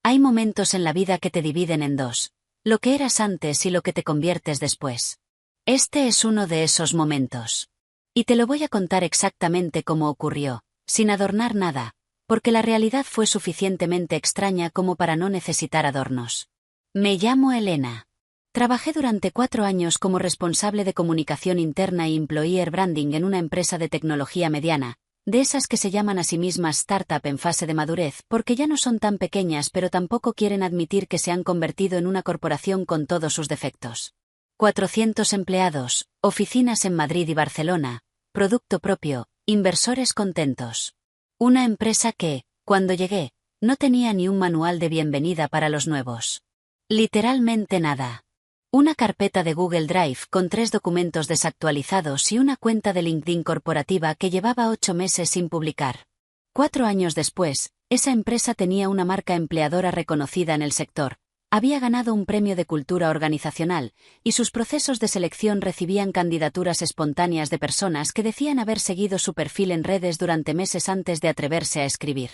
Hay momentos en la vida que te dividen en dos, lo que eras antes y lo que te conviertes después. Este es uno de esos momentos. Y te lo voy a contar exactamente cómo ocurrió, sin adornar nada, porque la realidad fue suficientemente extraña como para no necesitar adornos. Me llamo Elena. Trabajé durante 4 años como responsable de comunicación interna y employer branding en una empresa de tecnología mediana, de esas que se llaman a sí mismas startup en fase de madurez porque ya no son tan pequeñas pero tampoco quieren admitir que se han convertido en una corporación con todos sus defectos. 400 empleados, oficinas en Madrid y Barcelona, producto propio, inversores contentos. Una empresa que, cuando llegué, no tenía ni un manual de bienvenida para los nuevos. Literalmente nada. Una carpeta de Google Drive con 3 documentos desactualizados y una cuenta de LinkedIn corporativa que llevaba 8 meses sin publicar. 4 años después, esa empresa tenía una marca empleadora reconocida en el sector, había ganado un premio de cultura organizacional, y sus procesos de selección recibían candidaturas espontáneas de personas que decían haber seguido su perfil en redes durante meses antes de atreverse a escribir.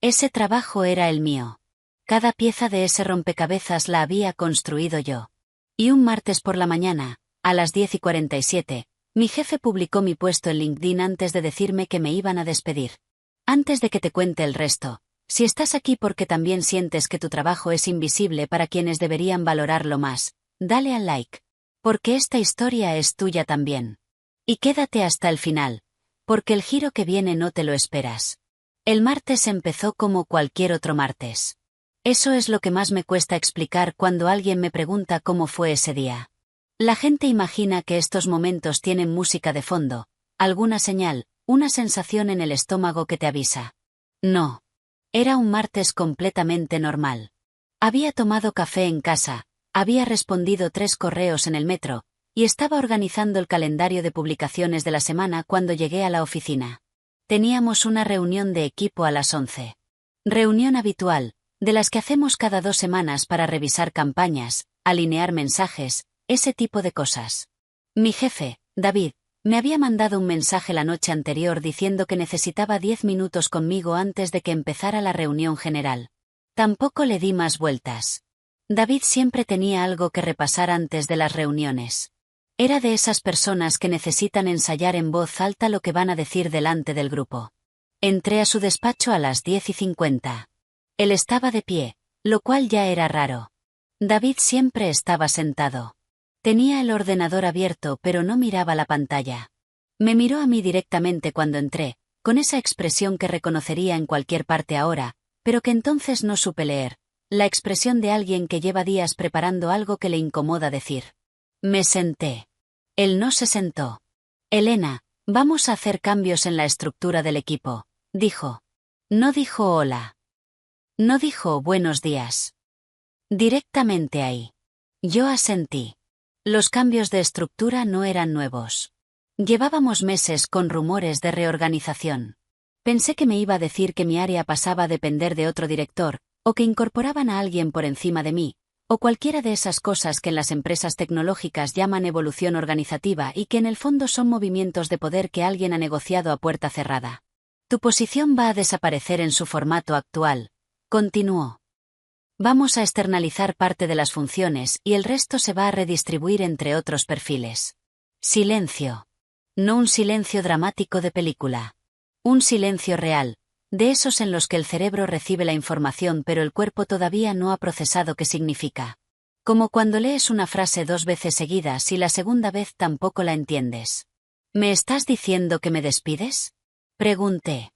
Ese trabajo era el mío. Cada pieza de ese rompecabezas la había construido yo. Y un martes por la mañana, a las 10:47, mi jefe publicó mi puesto en LinkedIn antes de decirme que me iban a despedir. Antes de que te cuente el resto, si estás aquí porque también sientes que tu trabajo es invisible para quienes deberían valorarlo más, dale al like. Porque esta historia es tuya también. Y quédate hasta el final, porque el giro que viene no te lo esperas. El martes empezó como cualquier otro martes. Eso es lo que más me cuesta explicar cuando alguien me pregunta cómo fue ese día. La gente imagina que estos momentos tienen música de fondo, alguna señal, una sensación en el estómago que te avisa. No. Era un martes completamente normal. Había tomado café en casa, había respondido 3 correos en el metro, y estaba organizando el calendario de publicaciones de la semana cuando llegué a la oficina. Teníamos una reunión de equipo a las 11. Reunión habitual, de las que hacemos cada 2 semanas para revisar campañas, alinear mensajes, ese tipo de cosas. Mi jefe, David, me había mandado un mensaje la noche anterior diciendo que necesitaba 10 minutos conmigo antes de que empezara la reunión general. Tampoco le di más vueltas. David siempre tenía algo que repasar antes de las reuniones. Era de esas personas que necesitan ensayar en voz alta lo que van a decir delante del grupo. Entré a su despacho a las 10:50. Él estaba de pie, lo cual ya era raro. David siempre estaba sentado. Tenía el ordenador abierto pero no miraba la pantalla. Me miró a mí directamente cuando entré, con esa expresión que reconocería en cualquier parte ahora, pero que entonces no supe leer, la expresión de alguien que lleva días preparando algo que le incomoda decir. Me senté. Él no se sentó. Elena, vamos a hacer cambios en la estructura del equipo, dijo. No dijo hola. No dijo buenos días. Directamente ahí. Yo asentí. Los cambios de estructura no eran nuevos. Llevábamos meses con rumores de reorganización. Pensé que me iba a decir que mi área pasaba a depender de otro director, o que incorporaban a alguien por encima de mí, o cualquiera de esas cosas que en las empresas tecnológicas llaman evolución organizativa y que en el fondo son movimientos de poder que alguien ha negociado a puerta cerrada. Tu posición va a desaparecer en su formato actual. Continuó. Vamos a externalizar parte de las funciones y el resto se va a redistribuir entre otros perfiles. Silencio. No un silencio dramático de película. Un silencio real, de esos en los que el cerebro recibe la información pero el cuerpo todavía no ha procesado qué significa. Como cuando lees una frase 2 veces seguidas y la segunda vez tampoco la entiendes. ¿Me estás diciendo que me despides? Pregunté.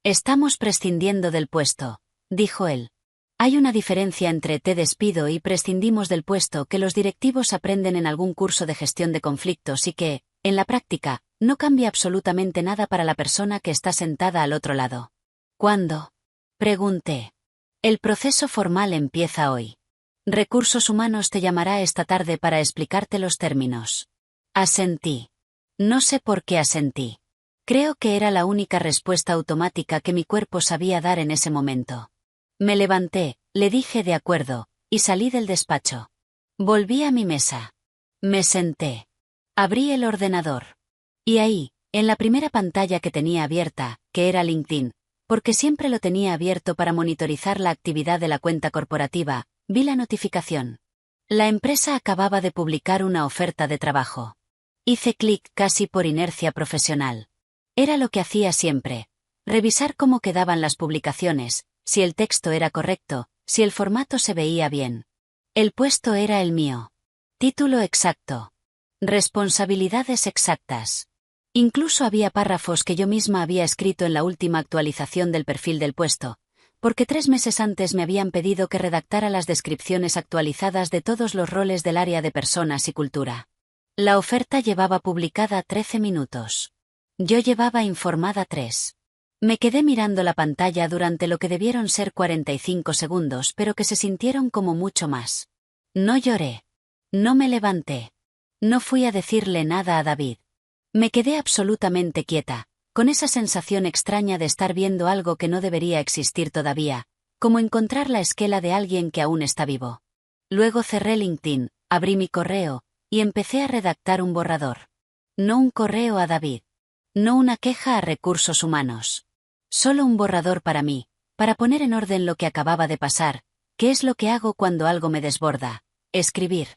Estamos prescindiendo del puesto, dijo él. Hay una diferencia entre te despido y prescindimos del puesto que los directivos aprenden en algún curso de gestión de conflictos y que, en la práctica, no cambia absolutamente nada para la persona que está sentada al otro lado. ¿Cuándo? Pregunté. El proceso formal empieza hoy. Recursos Humanos te llamará esta tarde para explicarte los términos. Asentí. No sé por qué asentí. Creo que era la única respuesta automática que mi cuerpo sabía dar en ese momento. Me levanté, le dije de acuerdo, y salí del despacho. Volví a mi mesa. Me senté. Abrí el ordenador. Y ahí, en la primera pantalla que tenía abierta, que era LinkedIn, Porque siempre lo tenía abierto para monitorizar la actividad de la cuenta corporativa, vi la notificación. La empresa acababa de publicar una oferta de trabajo. Hice clic casi por inercia profesional. Era lo que hacía siempre. Revisar cómo quedaban las publicaciones, si el texto era correcto, si el formato se veía bien. El puesto era el mío. Título exacto. Responsabilidades exactas. Incluso había párrafos que yo misma había escrito en la última actualización del perfil del puesto, porque 3 meses antes me habían pedido que redactara las descripciones actualizadas de todos los roles del área de personas y cultura. La oferta llevaba publicada 13 minutos. Yo llevaba informada 3. Me quedé mirando la pantalla durante lo que debieron ser 45 segundos, pero que se sintieron como mucho más. No lloré. No me levanté. No fui a decirle nada a David. Me quedé absolutamente quieta, con esa sensación extraña de estar viendo algo que no debería existir todavía, como encontrar la esquela de alguien que aún está vivo. Luego cerré LinkedIn, abrí mi correo, y empecé a redactar un borrador. No un correo a David. No una queja a recursos humanos. Solo un borrador para mí, para poner en orden lo que acababa de pasar, que es lo que hago cuando algo me desborda: escribir.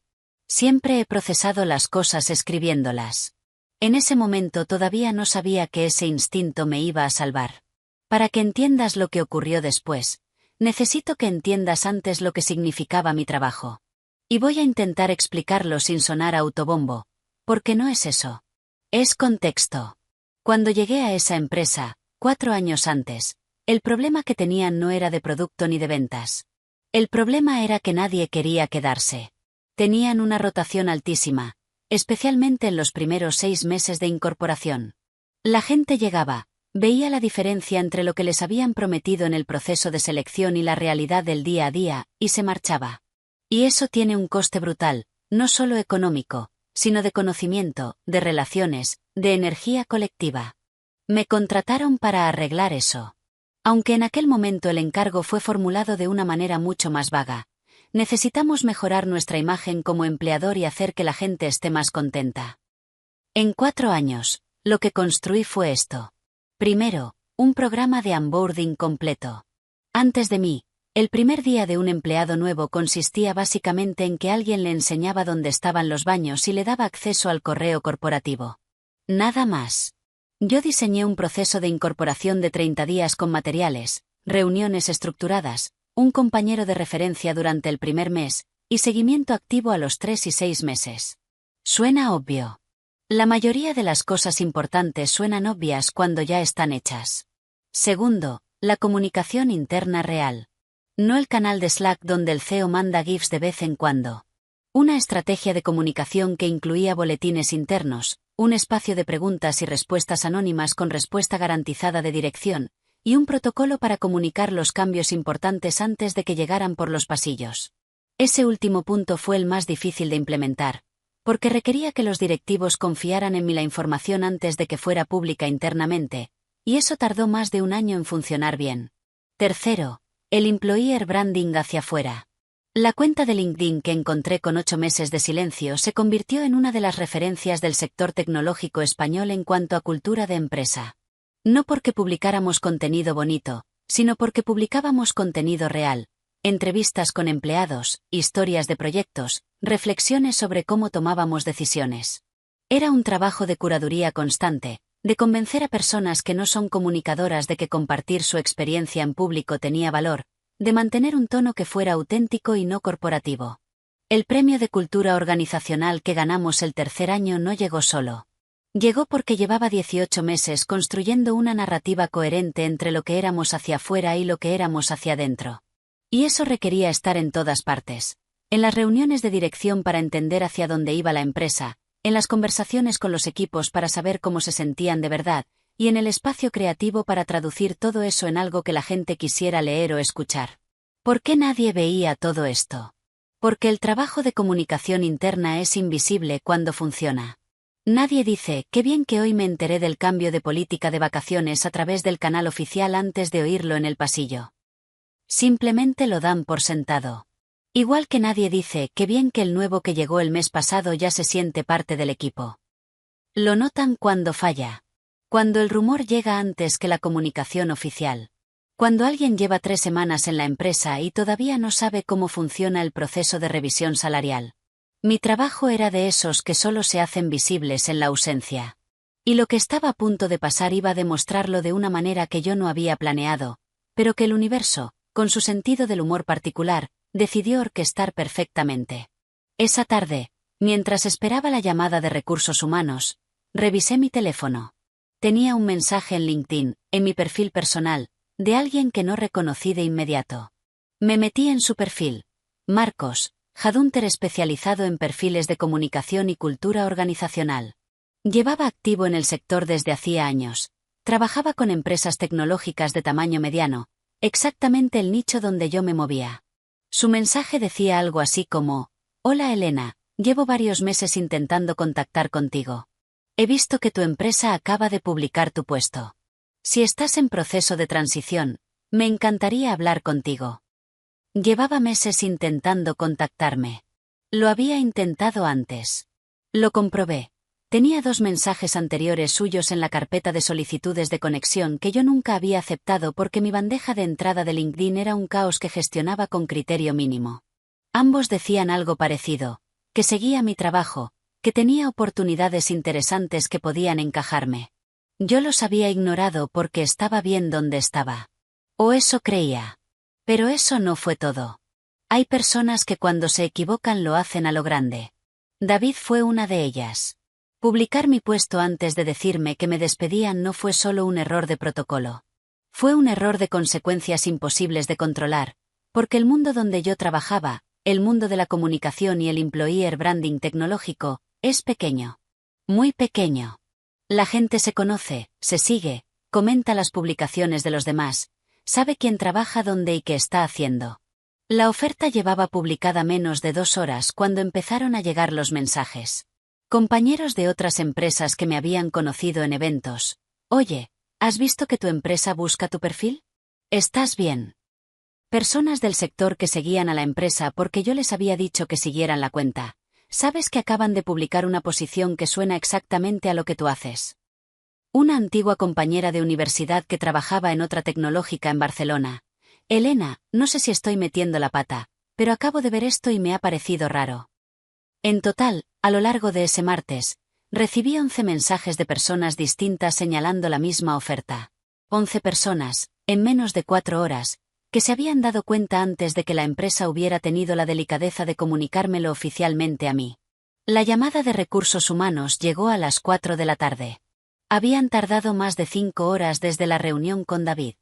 Siempre he procesado las cosas escribiéndolas. En ese momento todavía no sabía que ese instinto me iba a salvar. Para que entiendas lo que ocurrió después, necesito que entiendas antes lo que significaba mi trabajo. Y voy a intentar explicarlo sin sonar a autobombo, porque no es eso. Es contexto. Cuando llegué a esa empresa, 4 años antes, el problema que tenían no era de producto ni de ventas. El problema era que nadie quería quedarse. Tenían una rotación altísima, especialmente en los primeros 6 meses de incorporación. La gente llegaba, veía la diferencia entre lo que les habían prometido en el proceso de selección y la realidad del día a día, y se marchaba. Y eso tiene un coste brutal, no solo económico, sino de conocimiento, de relaciones, de energía colectiva. Me contrataron para arreglar eso. Aunque en aquel momento el encargo fue formulado de una manera mucho más vaga. Necesitamos mejorar nuestra imagen como empleador y hacer que la gente esté más contenta. En 4 años, lo que construí fue esto. Primero, un programa de onboarding completo. Antes de mí, el primer día de un empleado nuevo consistía básicamente en que alguien le enseñaba dónde estaban los baños y le daba acceso al correo corporativo. Nada más. Yo diseñé un proceso de incorporación de 30 días con materiales, reuniones estructuradas, un compañero de referencia durante el primer mes, y seguimiento activo a los 3 y 6 meses. Suena obvio. La mayoría de las cosas importantes suenan obvias cuando ya están hechas. Segundo, la comunicación interna real. No el canal de Slack donde el CEO manda GIFs de vez en cuando. Una estrategia de comunicación que incluía boletines internos, un espacio de preguntas y respuestas anónimas con respuesta garantizada de dirección, y un protocolo para comunicar los cambios importantes antes de que llegaran por los pasillos. Ese último punto fue el más difícil de implementar, porque requería que los directivos confiaran en mí la información antes de que fuera pública internamente, y eso tardó más de 1 año en funcionar bien. Tercero, el employer branding hacia afuera. La cuenta de LinkedIn que encontré con 8 meses de silencio se convirtió en una de las referencias del sector tecnológico español en cuanto a cultura de empresa. No porque publicáramos contenido bonito, sino porque publicábamos contenido real, entrevistas con empleados, historias de proyectos, reflexiones sobre cómo tomábamos decisiones. Era un trabajo de curaduría constante, de convencer a personas que no son comunicadoras de que compartir su experiencia en público tenía valor, de mantener un tono que fuera auténtico y no corporativo. El premio de cultura organizacional que ganamos el tercer año no llegó solo. Llegó porque llevaba 18 meses construyendo una narrativa coherente entre lo que éramos hacia afuera y lo que éramos hacia adentro. Y eso requería estar en todas partes. En las reuniones de dirección para entender hacia dónde iba la empresa, en las conversaciones con los equipos para saber cómo se sentían de verdad, y en el espacio creativo para traducir todo eso en algo que la gente quisiera leer o escuchar. ¿Por qué nadie veía todo esto? Porque el trabajo de comunicación interna es invisible cuando funciona. Nadie dice, qué bien que hoy me enteré del cambio de política de vacaciones a través del canal oficial antes de oírlo en el pasillo. Simplemente lo dan por sentado. Igual que nadie dice, qué bien que el nuevo que llegó el mes pasado ya se siente parte del equipo. Lo notan cuando falla. Cuando el rumor llega antes que la comunicación oficial. Cuando alguien lleva 3 semanas en la empresa y todavía no sabe cómo funciona el proceso de revisión salarial. Mi trabajo era de esos que solo se hacen visibles en la ausencia. Y lo que estaba a punto de pasar iba a demostrarlo de una manera que yo no había planeado, pero que el universo, con su sentido del humor particular, decidió orquestar perfectamente. Esa tarde, mientras esperaba la llamada de recursos humanos, revisé mi teléfono. Tenía un mensaje en LinkedIn, en mi perfil personal, de alguien que no reconocí de inmediato. Me metí en su perfil. Marcos, headhunter especializado en perfiles de comunicación y cultura organizacional. Llevaba activo en el sector desde hacía años. Trabajaba con empresas tecnológicas de tamaño mediano, exactamente el nicho donde yo me movía. Su mensaje decía algo así como: «Hola Elena, llevo varios meses intentando contactar contigo. He visto que tu empresa acaba de publicar tu puesto. Si estás en proceso de transición, me encantaría hablar contigo». Llevaba meses intentando contactarme. Lo había intentado antes. Lo comprobé. Tenía 2 mensajes anteriores suyos en la carpeta de solicitudes de conexión que yo nunca había aceptado porque mi bandeja de entrada de LinkedIn era un caos que gestionaba con criterio mínimo. Ambos decían algo parecido, que seguía mi trabajo, que tenía oportunidades interesantes que podían encajarme. Yo los había ignorado porque estaba bien donde estaba. O eso creía. Pero eso no fue todo. Hay personas que cuando se equivocan lo hacen a lo grande. David fue una de ellas. Publicar mi puesto antes de decirme que me despedían no fue solo un error de protocolo. Fue un error de consecuencias imposibles de controlar, porque el mundo donde yo trabajaba, el mundo de la comunicación y el employer branding tecnológico, es pequeño. Muy pequeño. La gente se conoce, se sigue, comenta las publicaciones de los demás, sabe quién trabaja dónde y qué está haciendo. La oferta llevaba publicada menos de 2 horas cuando empezaron a llegar los mensajes. Compañeros de otras empresas que me habían conocido en eventos. «Oye, ¿has visto que tu empresa busca tu perfil? ¿Estás bien?» Personas del sector que seguían a la empresa porque yo les había dicho que siguieran la cuenta. «¿Sabes que acaban de publicar una posición que suena exactamente a lo que tú haces?» Una antigua compañera de universidad que trabajaba en otra tecnológica en Barcelona. «Elena, no sé si estoy metiendo la pata, pero acabo de ver esto y me ha parecido raro». En total, a lo largo de ese martes, recibí 11 mensajes de personas distintas señalando la misma oferta. 11 personas, en menos de 4 horas, que se habían dado cuenta antes de que la empresa hubiera tenido la delicadeza de comunicármelo oficialmente a mí. La llamada de recursos humanos llegó a las 4 de la tarde. Habían tardado más de 5 horas desde la reunión con David.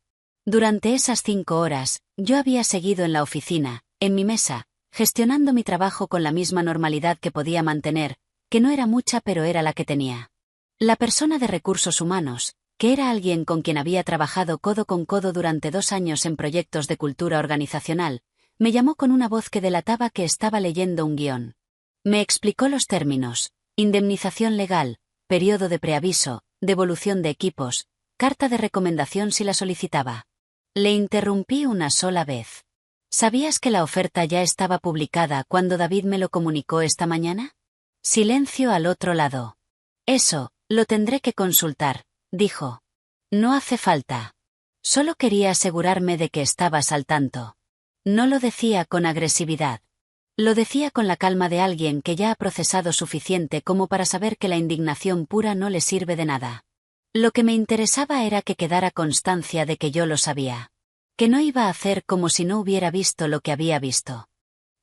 Durante esas 5 horas, yo había seguido en la oficina, en mi mesa, gestionando mi trabajo con la misma normalidad que podía mantener, que no era mucha pero era la que tenía. La persona de recursos humanos, que era alguien con quien había trabajado codo con codo durante 2 años en proyectos de cultura organizacional, me llamó con una voz que delataba que estaba leyendo un guión. Me explicó los términos: indemnización legal, periodo de preaviso, devolución de equipos, carta de recomendación si la solicitaba. Le interrumpí una sola vez. ¿Sabías que la oferta ya estaba publicada cuando David me lo comunicó esta mañana? Silencio al otro lado. Eso, lo tendré que consultar, dijo. No hace falta. Solo quería asegurarme de que estabas al tanto. No lo decía con agresividad. Lo decía con la calma de alguien que ya ha procesado suficiente como para saber que la indignación pura no le sirve de nada. Lo que me interesaba era que quedara constancia de que yo lo sabía. Que no iba a hacer como si no hubiera visto lo que había visto.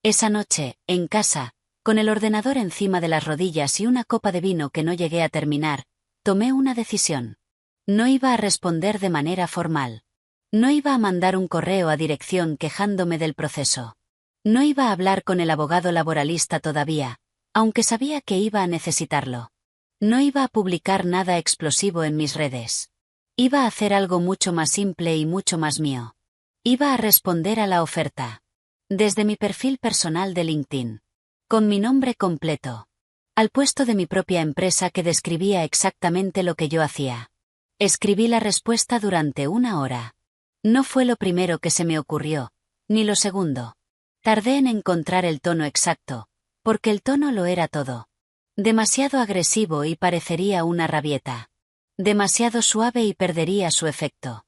Esa noche, en casa, con el ordenador encima de las rodillas y una copa de vino que no llegué a terminar, tomé una decisión. No iba a responder de manera formal. No iba a mandar un correo a dirección quejándome del proceso. No iba a hablar con el abogado laboralista todavía, aunque sabía que iba a necesitarlo. No iba a publicar nada explosivo en mis redes. Iba a hacer algo mucho más simple y mucho más mío. Iba a responder a la oferta. Desde mi perfil personal de LinkedIn. Con mi nombre completo. Al puesto de mi propia empresa que describía exactamente lo que yo hacía. Escribí la respuesta durante 1 hora. No fue lo primero que se me ocurrió, ni lo segundo. Tardé en encontrar el tono exacto, porque el tono lo era todo. Demasiado agresivo y parecería una rabieta. Demasiado suave y perdería su efecto.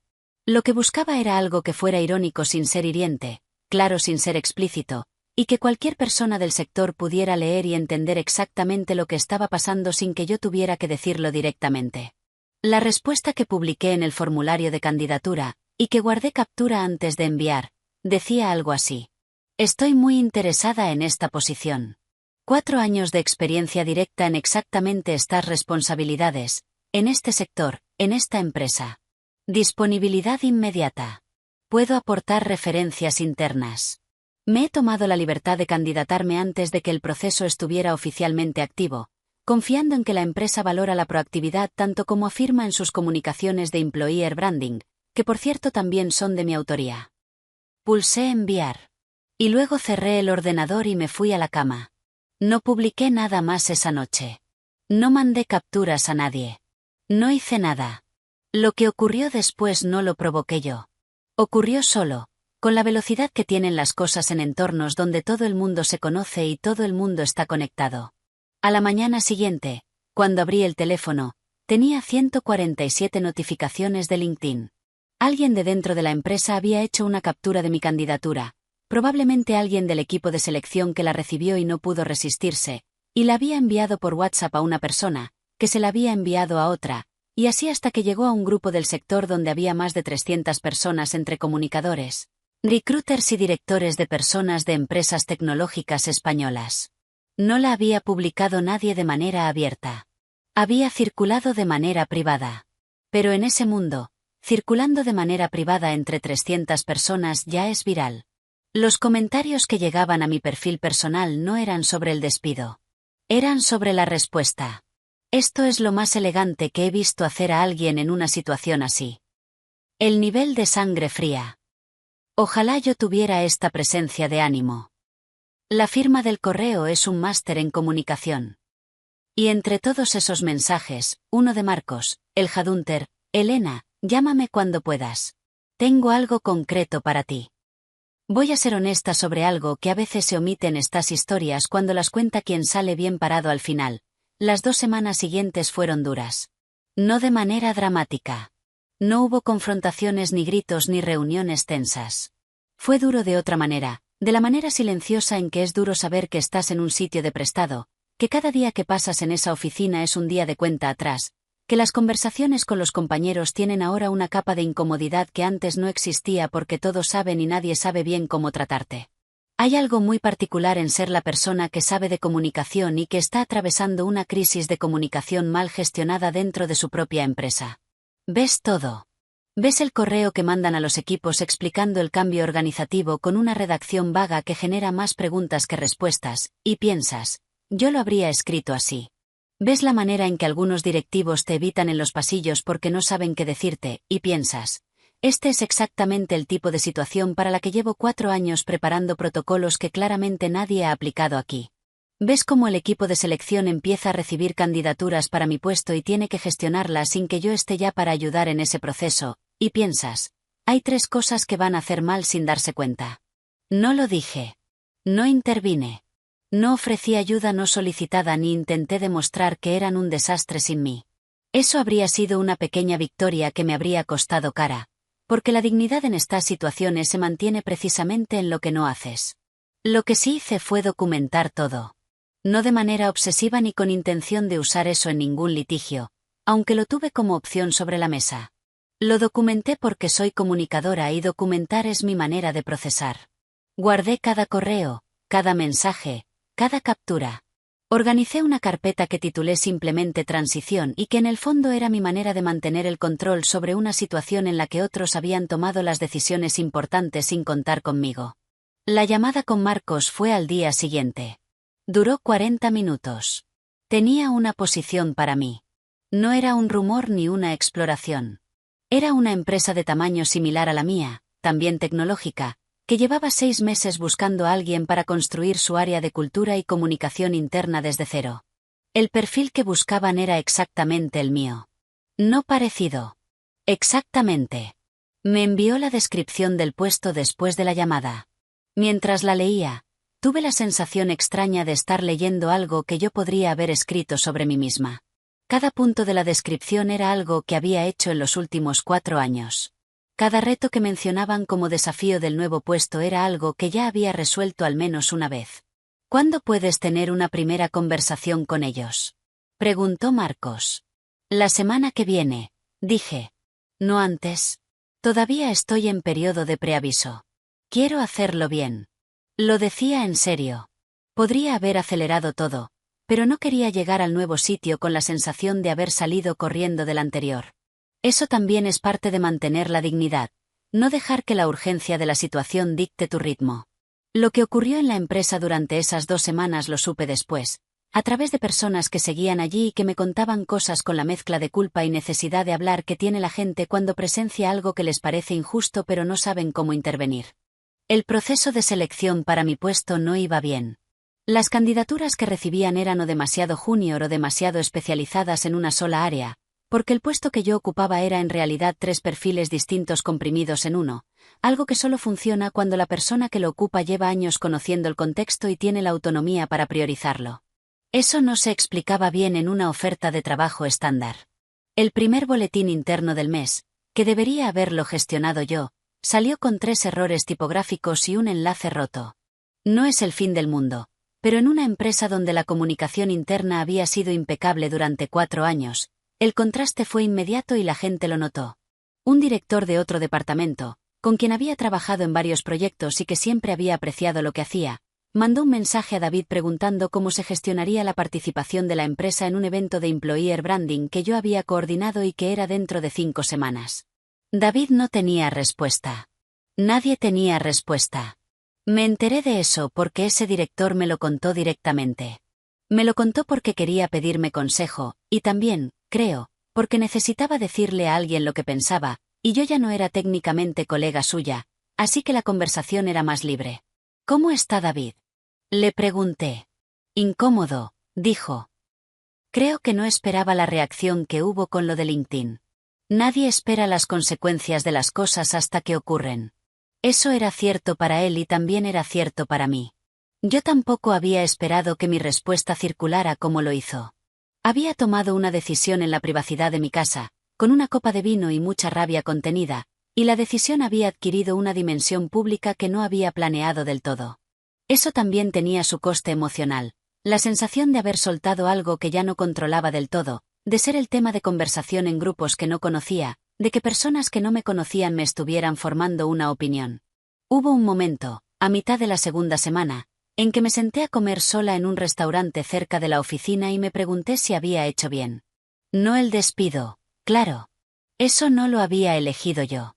Lo que buscaba era algo que fuera irónico sin ser hiriente, claro sin ser explícito, y que cualquier persona del sector pudiera leer y entender exactamente lo que estaba pasando sin que yo tuviera que decirlo directamente. La respuesta que publiqué en el formulario de candidatura, y que guardé captura antes de enviar, decía algo así. Estoy muy interesada en esta posición. 4 años de experiencia directa en exactamente estas responsabilidades, en este sector, en esta empresa. Disponibilidad inmediata. Puedo aportar referencias internas. Me he tomado la libertad de candidatarme antes de que el proceso estuviera oficialmente activo, confiando en que la empresa valora la proactividad tanto como afirma en sus comunicaciones de employer branding, que por cierto también son de mi autoría. Pulsé enviar. Y luego cerré el ordenador y me fui a la cama. No publiqué nada más esa noche. No mandé capturas a nadie. No hice nada. Lo que ocurrió después no lo provoqué yo. Ocurrió solo, con la velocidad que tienen las cosas en entornos donde todo el mundo se conoce y todo el mundo está conectado. A la mañana siguiente, cuando abrí el teléfono, tenía 147 notificaciones de LinkedIn. Alguien de dentro de la empresa había hecho una captura de mi candidatura, probablemente alguien del equipo de selección que la recibió y no pudo resistirse, y la había enviado por WhatsApp a una persona, que se la había enviado a otra, y así hasta que llegó a un grupo del sector donde había más de 300 personas entre comunicadores, recruiters y directores de personas de empresas tecnológicas españolas. No la había publicado nadie de manera abierta. Había circulado de manera privada. Pero en ese mundo, circulando de manera privada entre 300 personas ya es viral. Los comentarios que llegaban a mi perfil personal no eran sobre el despido. Eran sobre la respuesta. Esto es lo más elegante que he visto hacer a alguien en una situación así. El nivel de sangre fría. Ojalá yo tuviera esta presencia de ánimo. La firma del correo es un máster en comunicación. Y entre todos esos mensajes, uno de Marcos, el Headhunter, Elena, llámame cuando puedas. Tengo algo concreto para ti. Voy a ser honesta sobre algo que a veces se omite en estas historias cuando las cuenta quien sale bien parado al final. Las 2 semanas siguientes fueron duras. No de manera dramática. No hubo confrontaciones ni gritos ni reuniones tensas. Fue duro de otra manera, de la manera silenciosa en que es duro saber que estás en un sitio de prestado, que cada día que pasas en esa oficina es un día de cuenta atrás, que las conversaciones con los compañeros tienen ahora una capa de incomodidad que antes no existía porque todos saben y nadie sabe bien cómo tratarte. Hay algo muy particular en ser la persona que sabe de comunicación y que está atravesando una crisis de comunicación mal gestionada dentro de su propia empresa. Ves todo. Ves el correo que mandan a los equipos explicando el cambio organizativo con una redacción vaga que genera más preguntas que respuestas, y piensas, yo lo habría escrito así. Ves la manera en que algunos directivos te evitan en los pasillos porque no saben qué decirte, y piensas, este es exactamente el tipo de situación para la que llevo 4 años preparando protocolos que claramente nadie ha aplicado aquí. Ves cómo el equipo de selección empieza a recibir candidaturas para mi puesto y tiene que gestionarlas sin que yo esté ya para ayudar en ese proceso, y piensas, hay 3 cosas que van a hacer mal sin darse cuenta. No lo dije. No intervine. No ofrecí ayuda no solicitada ni intenté demostrar que eran un desastre sin mí. Eso habría sido una pequeña victoria que me habría costado cara, porque la dignidad en estas situaciones se mantiene precisamente en lo que no haces. Lo que sí hice fue documentar todo. No de manera obsesiva ni con intención de usar eso en ningún litigio, aunque lo tuve como opción sobre la mesa. Lo documenté porque soy comunicadora y documentar es mi manera de procesar. Guardé cada correo, cada mensaje, cada captura. Organicé una carpeta que titulé simplemente Transición y que en el fondo era mi manera de mantener el control sobre una situación en la que otros habían tomado las decisiones importantes sin contar conmigo. La llamada con Marcos fue al día siguiente. Duró 40 minutos. Tenía una posición para mí. No era un rumor ni una exploración. Era una empresa de tamaño similar a la mía, también tecnológica, que llevaba 6 meses buscando a alguien para construir su área de cultura y comunicación interna desde cero. El perfil que buscaban era exactamente el mío. No parecido. Exactamente. Me envió la descripción del puesto después de la llamada. Mientras la leía, tuve la sensación extraña de estar leyendo algo que yo podría haber escrito sobre mí misma. Cada punto de la descripción era algo que había hecho en los últimos 4 años. Cada reto que mencionaban como desafío del nuevo puesto era algo que ya había resuelto al menos una vez. ¿Cuándo puedes tener una primera conversación con ellos?, preguntó Marcos. La semana que viene, dije. No antes. Todavía estoy en periodo de preaviso. Quiero hacerlo bien. Lo decía en serio. Podría haber acelerado todo, pero no quería llegar al nuevo sitio con la sensación de haber salido corriendo del anterior. Eso también es parte de mantener la dignidad, no dejar que la urgencia de la situación dicte tu ritmo. Lo que ocurrió en la empresa durante esas 2 semanas lo supe después, a través de personas que seguían allí y que me contaban cosas con la mezcla de culpa y necesidad de hablar que tiene la gente cuando presencia algo que les parece injusto pero no saben cómo intervenir. El proceso de selección para mi puesto no iba bien. Las candidaturas que recibían eran o demasiado junior o demasiado especializadas en una sola área, porque el puesto que yo ocupaba era en realidad 3 perfiles distintos comprimidos en uno, algo que solo funciona cuando la persona que lo ocupa lleva años conociendo el contexto y tiene la autonomía para priorizarlo. Eso no se explicaba bien en una oferta de trabajo estándar. El primer boletín interno del mes, que debería haberlo gestionado yo, salió con 3 errores tipográficos y un enlace roto. No es el fin del mundo, pero en una empresa donde la comunicación interna había sido impecable durante 4 años, el contraste fue inmediato y la gente lo notó. Un director de otro departamento, con quien había trabajado en varios proyectos y que siempre había apreciado lo que hacía, mandó un mensaje a David preguntando cómo se gestionaría la participación de la empresa en un evento de employer branding que yo había coordinado y que era dentro de 5 semanas. David no tenía respuesta. Nadie tenía respuesta. Me enteré de eso porque ese director me lo contó directamente. Me lo contó porque quería pedirme consejo, y también, creo, porque necesitaba decirle a alguien lo que pensaba, y yo ya no era técnicamente colega suya, así que la conversación era más libre. ¿Cómo está David?, le pregunté. Incómodo, dijo. Creo que no esperaba la reacción que hubo con lo de LinkedIn. Nadie espera las consecuencias de las cosas hasta que ocurren. Eso era cierto para él y también era cierto para mí. Yo tampoco había esperado que mi respuesta circulara como lo hizo. Había tomado una decisión en la privacidad de mi casa, con una copa de vino y mucha rabia contenida, y la decisión había adquirido una dimensión pública que no había planeado del todo. Eso también tenía su coste emocional, la sensación de haber soltado algo que ya no controlaba del todo, de ser el tema de conversación en grupos que no conocía, de que personas que no me conocían me estuvieran formando una opinión. Hubo un momento, a mitad de la segunda semana, en que me senté a comer sola en un restaurante cerca de la oficina y me pregunté si había hecho bien. No el despido, claro. Eso no lo había elegido yo.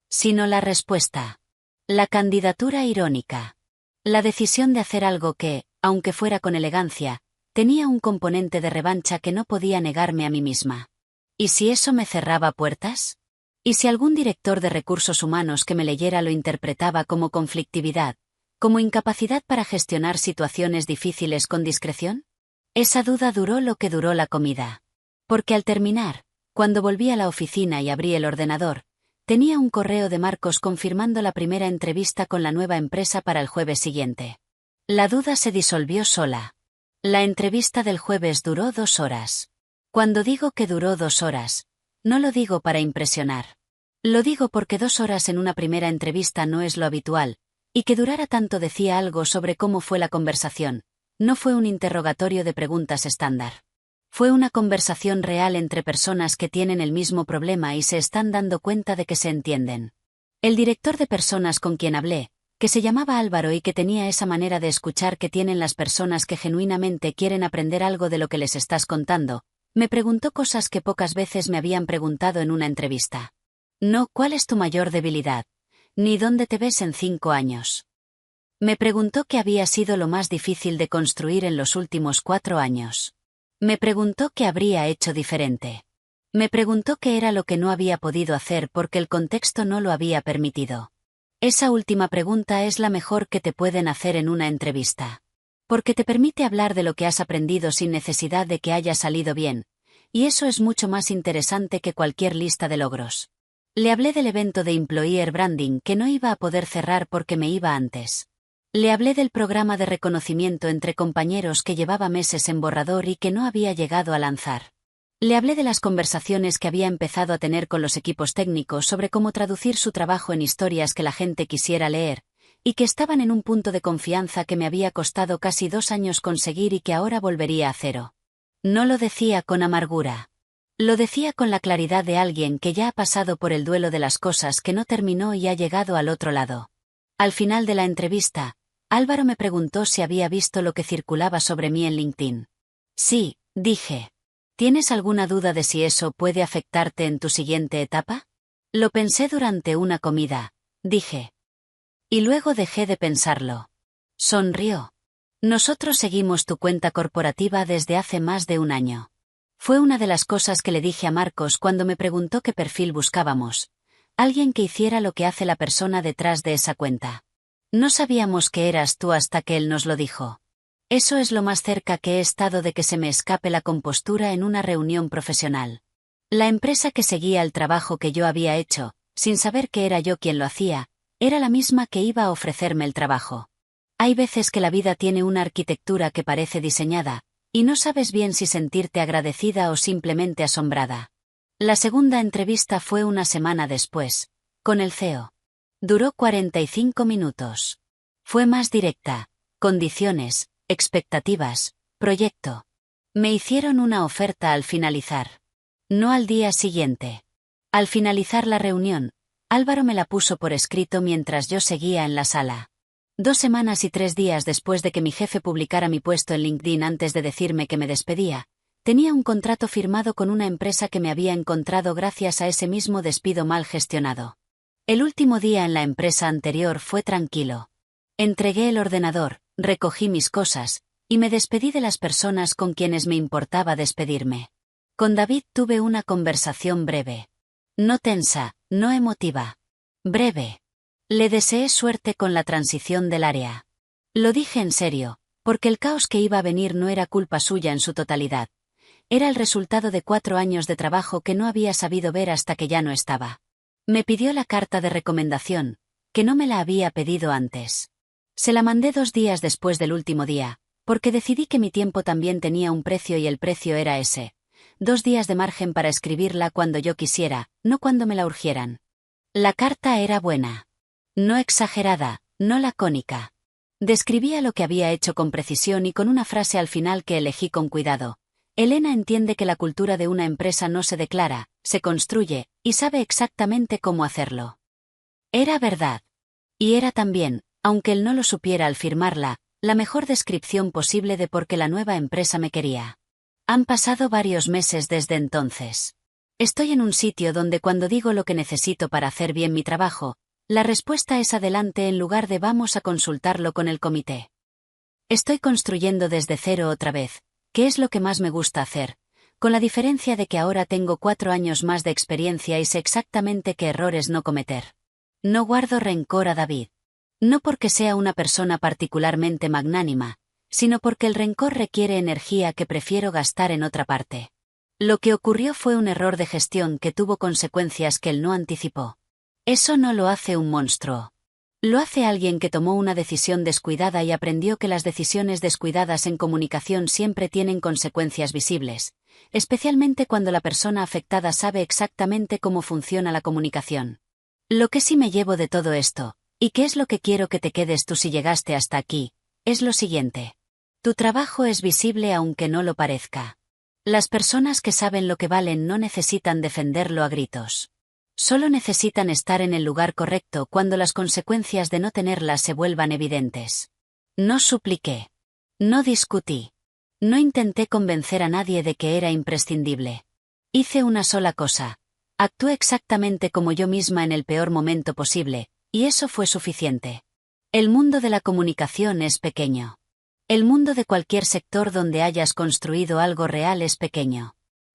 Sino la respuesta. La candidatura irónica. La decisión de hacer algo que, aunque fuera con elegancia, tenía un componente de revancha que no podía negarme a mí misma. ¿Y si eso me cerraba puertas? ¿Y si algún director de recursos humanos que me leyera lo interpretaba como conflictividad, como incapacidad para gestionar situaciones difíciles con discreción? Esa duda duró lo que duró la comida. Porque al terminar, cuando volví a la oficina y abrí el ordenador, tenía un correo de Marcos confirmando la primera entrevista con la nueva empresa para el jueves siguiente. La duda se disolvió sola. La entrevista del jueves duró 2 horas. Cuando digo que duró 2 horas, no lo digo para impresionar. Lo digo porque 2 horas en una primera entrevista no es lo habitual, y que durara tanto decía algo sobre cómo fue la conversación. No fue un interrogatorio de preguntas estándar. Fue una conversación real entre personas que tienen el mismo problema y se están dando cuenta de que se entienden. El director de personas con quien hablé, que se llamaba Álvaro y que tenía esa manera de escuchar que tienen las personas que genuinamente quieren aprender algo de lo que les estás contando, me preguntó cosas que pocas veces me habían preguntado en una entrevista. No, ¿cuál es tu mayor debilidad? Ni dónde te ves en 5 años. Me preguntó qué había sido lo más difícil de construir en los últimos 4 años. Me preguntó qué habría hecho diferente. Me preguntó qué era lo que no había podido hacer porque el contexto no lo había permitido. Esa última pregunta es la mejor que te pueden hacer en una entrevista. Porque te permite hablar de lo que has aprendido sin necesidad de que haya salido bien, y eso es mucho más interesante que cualquier lista de logros. Le hablé del evento de employer branding que no iba a poder cerrar porque me iba antes. Le hablé del programa de reconocimiento entre compañeros que llevaba meses en borrador y que no había llegado a lanzar. Le hablé de las conversaciones que había empezado a tener con los equipos técnicos sobre cómo traducir su trabajo en historias que la gente quisiera leer, y que estaban en un punto de confianza que me había costado casi 2 años conseguir y que ahora volvería a cero. No lo decía con amargura. Lo decía con la claridad de alguien que ya ha pasado por el duelo de las cosas que no terminó y ha llegado al otro lado. Al final de la entrevista, Álvaro me preguntó si había visto lo que circulaba sobre mí en LinkedIn. Sí, dije. ¿Tienes alguna duda de si eso puede afectarte en tu siguiente etapa? Lo pensé durante una comida, dije. Y luego dejé de pensarlo. Sonrió. Nosotros seguimos tu cuenta corporativa desde hace más de un año. Fue una de las cosas que le dije a Marcos cuando me preguntó qué perfil buscábamos. Alguien que hiciera lo que hace la persona detrás de esa cuenta. No sabíamos que eras tú hasta que él nos lo dijo. Eso es lo más cerca que he estado de que se me escape la compostura en una reunión profesional. La empresa que seguía el trabajo que yo había hecho, sin saber que era yo quien lo hacía, era la misma que iba a ofrecerme el trabajo. Hay veces que la vida tiene una arquitectura que parece diseñada, y no sabes bien si sentirte agradecida o simplemente asombrada. La segunda entrevista fue una semana después, con el CEO. Duró 45 minutos. Fue más directa, condiciones, expectativas, proyecto. Me hicieron una oferta al finalizar. No al día siguiente. Al finalizar la reunión, Álvaro me la puso por escrito mientras yo seguía en la sala. 2 semanas y 3 días después de que mi jefe publicara mi puesto en LinkedIn antes de decirme que me despedía, tenía un contrato firmado con una empresa que me había encontrado gracias a ese mismo despido mal gestionado. El último día en la empresa anterior fue tranquilo. Entregué el ordenador, recogí mis cosas, y me despedí de las personas con quienes me importaba despedirme. Con David tuve una conversación breve. No tensa, no emotiva. Breve. Le deseé suerte con la transición del área. Lo dije en serio, porque el caos que iba a venir no era culpa suya en su totalidad. Era el resultado de 4 años de trabajo que no había sabido ver hasta que ya no estaba. Me pidió la carta de recomendación, que no me la había pedido antes. Se la mandé 2 días después del último día, porque decidí que mi tiempo también tenía un precio y el precio era ese. 2 días de margen para escribirla cuando yo quisiera, no cuando me la urgieran. La carta era buena. No exagerada, no lacónica. Describía lo que había hecho con precisión y con una frase al final que elegí con cuidado. Elena entiende que la cultura de una empresa no se declara, se construye, y sabe exactamente cómo hacerlo. Era verdad. Y era también, aunque él no lo supiera al firmarla, la mejor descripción posible de por qué la nueva empresa me quería. Han pasado varios meses desde entonces. Estoy en un sitio donde cuando digo lo que necesito para hacer bien mi trabajo, la respuesta es adelante en lugar de vamos a consultarlo con el comité. Estoy construyendo desde cero otra vez, que es lo que más me gusta hacer, con la diferencia de que ahora tengo 4 años más de experiencia y sé exactamente qué errores no cometer. No guardo rencor a David. No porque sea una persona particularmente magnánima, sino porque el rencor requiere energía que prefiero gastar en otra parte. Lo que ocurrió fue un error de gestión que tuvo consecuencias que él no anticipó. Eso no lo hace un monstruo. Lo hace alguien que tomó una decisión descuidada y aprendió que las decisiones descuidadas en comunicación siempre tienen consecuencias visibles, especialmente cuando la persona afectada sabe exactamente cómo funciona la comunicación. Lo que sí me llevo de todo esto, y que es lo que quiero que te quedes tú si llegaste hasta aquí, es lo siguiente. Tu trabajo es visible aunque no lo parezca. Las personas que saben lo que valen no necesitan defenderlo a gritos. Solo necesitan estar en el lugar correcto cuando las consecuencias de no tenerlas se vuelvan evidentes. No supliqué. No discutí. No intenté convencer a nadie de que era imprescindible. Hice una sola cosa. Actué exactamente como yo misma en el peor momento posible, y eso fue suficiente. El mundo de la comunicación es pequeño. El mundo de cualquier sector donde hayas construido algo real es pequeño.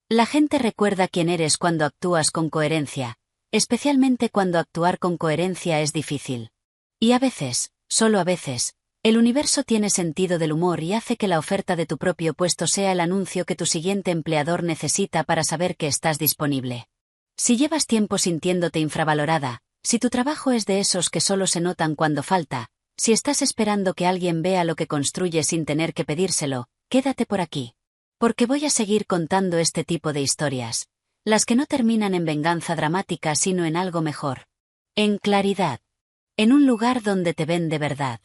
La gente recuerda quién eres cuando actúas con coherencia, especialmente cuando actuar con coherencia es difícil. Y a veces, solo a veces, el universo tiene sentido del humor y hace que la oferta de tu propio puesto sea el anuncio que tu siguiente empleador necesita para saber que estás disponible. Si llevas tiempo sintiéndote infravalorada, si tu trabajo es de esos que solo se notan cuando falta, si estás esperando que alguien vea lo que construyes sin tener que pedírselo, quédate por aquí. Porque voy a seguir contando este tipo de historias, las que no terminan en venganza dramática sino en algo mejor. En claridad. En un lugar donde te ven de verdad.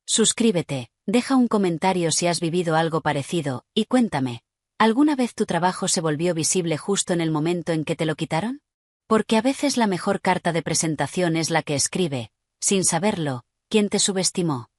Suscríbete, deja un comentario si has vivido algo parecido, y cuéntame, ¿alguna vez tu trabajo se volvió visible justo en el momento en que te lo quitaron? Porque a veces la mejor carta de presentación es la que escribe, sin saberlo, quien te subestimó.